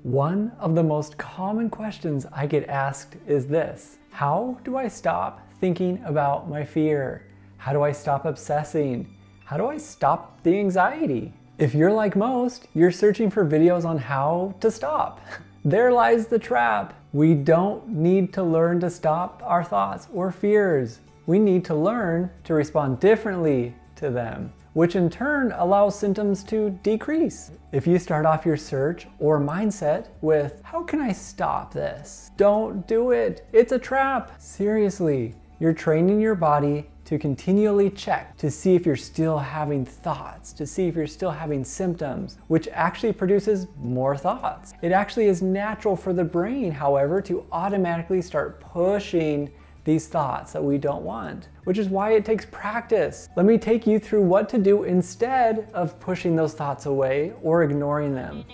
One of the most common questions I get asked is this: how do I stop thinking about my fear? How do I stop obsessing? How do I stop the anxiety? If you're like most, you're searching for videos on how to stop. There lies the trap. We don't need to learn to stop our thoughts or fears. We need to learn to respond differently to them, which in turn allows symptoms to decrease. If you start off your search or mindset with, how can I stop this? Don't do it. It's a trap. Seriously, you're training your body to continually check to see if you're still having thoughts, to see if you're still having symptoms, which actually produces more thoughts. It actually is natural for the brain, however, to automatically start pushing these thoughts that we don't want, which is why it takes practice. Let me take you through what to do instead of pushing those thoughts away or ignoring them.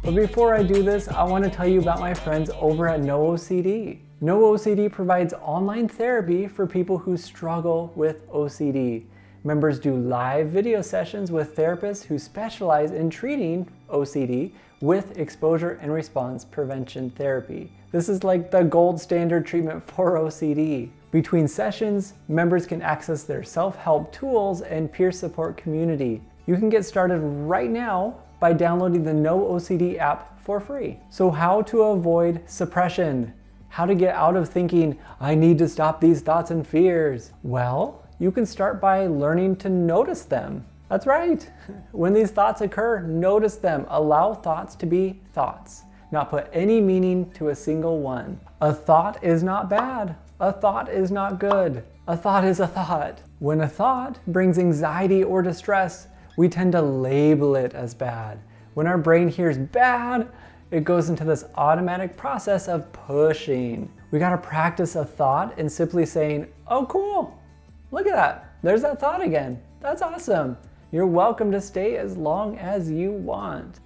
But before I do this, I want to tell you about my friends over at NoOCD. NoOCD provides online therapy for people who struggle with OCD. Members do live video sessions with therapists who specialize in treating OCD with exposure and response prevention therapy. This is like the gold standard treatment for OCD. Between sessions, members can access their self-help tools and peer support community. You can get started right now by downloading the NoOCD app for free. So how to avoid suppression? How to get out of thinking, I need to stop these thoughts and fears? Well, you can start by learning to notice them. That's right. When these thoughts occur, notice them. Allow thoughts to be thoughts. Not put any meaning to a single one. A thought is not bad. A thought is not good. A thought is a thought. When a thought brings anxiety or distress, we tend to label it as bad. When our brain hears bad, it goes into this automatic process of pushing. We gotta practice a thought and simply saying, oh cool, look at that. There's that thought again. That's awesome. You're welcome to stay as long as you want.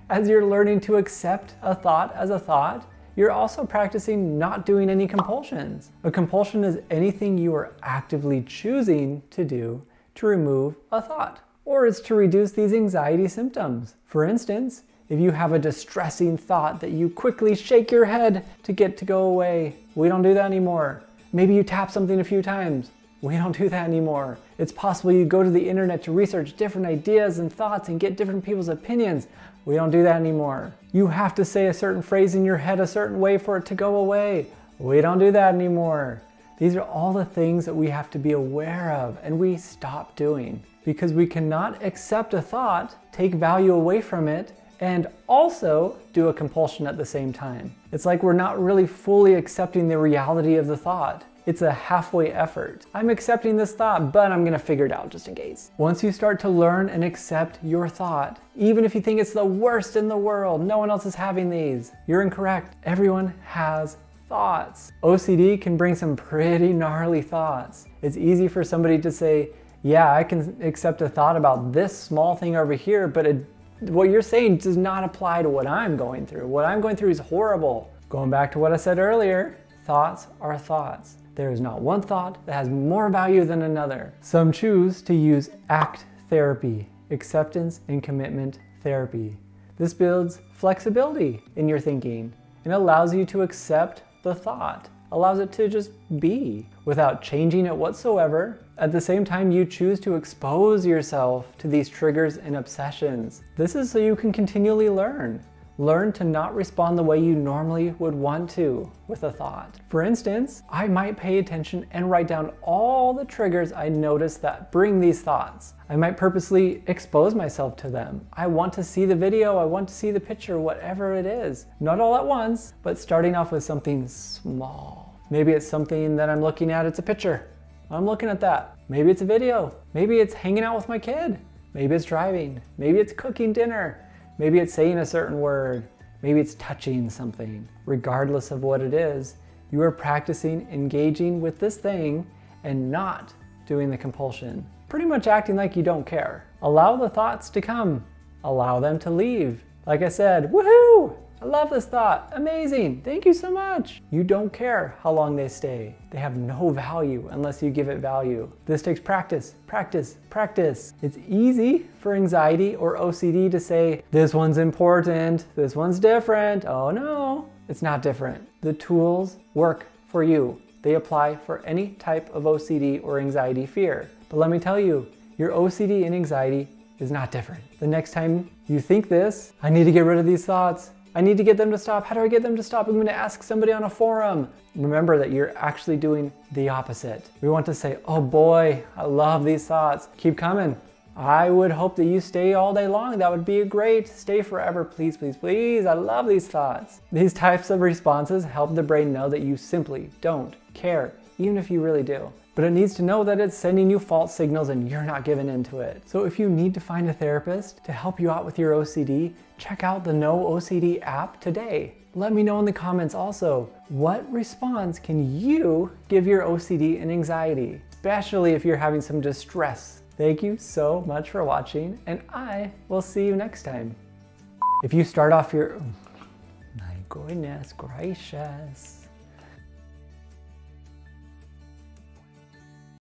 As you're learning to accept a thought as a thought, you're also practicing not doing any compulsions. A compulsion is anything you are actively choosing to do to remove a thought, or it's to reduce these anxiety symptoms. For instance, if you have a distressing thought that you quickly shake your head to get to go away, we don't do that anymore. Maybe you tap something a few times. We don't do that anymore. It's possible you go to the internet to research different ideas and thoughts and get different people's opinions. We don't do that anymore. You have to say a certain phrase in your head a certain way for it to go away. We don't do that anymore. These are all the things that we have to be aware of and we stop doing because we cannot accept a thought, take value away from it, and also do a compulsion at the same time. It's like we're not really fully accepting the reality of the thought. It's a halfway effort. I'm accepting this thought, but I'm gonna figure it out just in case. Once you start to learn and accept your thought, even if you think it's the worst in the world, no one else is having these, you're incorrect. Everyone has thoughts. OCD can bring some pretty gnarly thoughts. It's easy for somebody to say, yeah, I can accept a thought about this small thing over here, but what you're saying does not apply to what I'm going through. What I'm going through is horrible. Going back to what I said earlier, thoughts are thoughts. There is not one thought that has more value than another. Some choose to use ACT therapy, acceptance and commitment therapy. This builds flexibility in your thinking and allows you to accept the thought, allows it to just be without changing it whatsoever. At the same time, you choose to expose yourself to these triggers and obsessions. This is so you can continually learn. Learn to not respond the way you normally would want to with a thought. For instance, I might pay attention and write down all the triggers I notice that bring these thoughts. I might purposely expose myself to them. I want to see the video, I want to see the picture, whatever it is. Not all at once, but starting off with something small. Maybe it's something that I'm looking at, it's a picture. I'm looking at that. Maybe it's a video. Maybe it's hanging out with my kid. Maybe it's driving. Maybe it's cooking dinner. Maybe it's saying a certain word. Maybe it's touching something. Regardless of what it is, you are practicing engaging with this thing and not doing the compulsion. Pretty much acting like you don't care. Allow the thoughts to come. Allow them to leave. Like I said, woohoo! I love this thought. Amazing. Thank you so much. You don't care how long they stay. They have no value unless you give it value. This takes practice, practice, practice. It's easy for anxiety or OCD to say, this one's important, this one's different. Oh no, it's not different. The tools work for you. They apply for any type of OCD or anxiety fear. But let me tell you, your OCD and anxiety is not different. The next time you think this, I need to get rid of these thoughts. I need to get them to stop. How do I get them to stop? I'm going to ask somebody on a forum. Remember that you're actually doing the opposite. We want to say, oh boy, I love these thoughts. Keep coming. I would hope that you stay all day long. That would be great. Stay forever, please, please, please. I love these thoughts. These types of responses help the brain know that you simply don't care, even if you really do. But it needs to know that it's sending you false signals and you're not giving into it. So if you need to find a therapist to help you out with your OCD, check out the NoOCD app today. Let me know in the comments also, what response can you give your OCD and anxiety, especially if you're having some distress. Thank you so much for watching, and I will see you next time. If you start off your, my goodness gracious.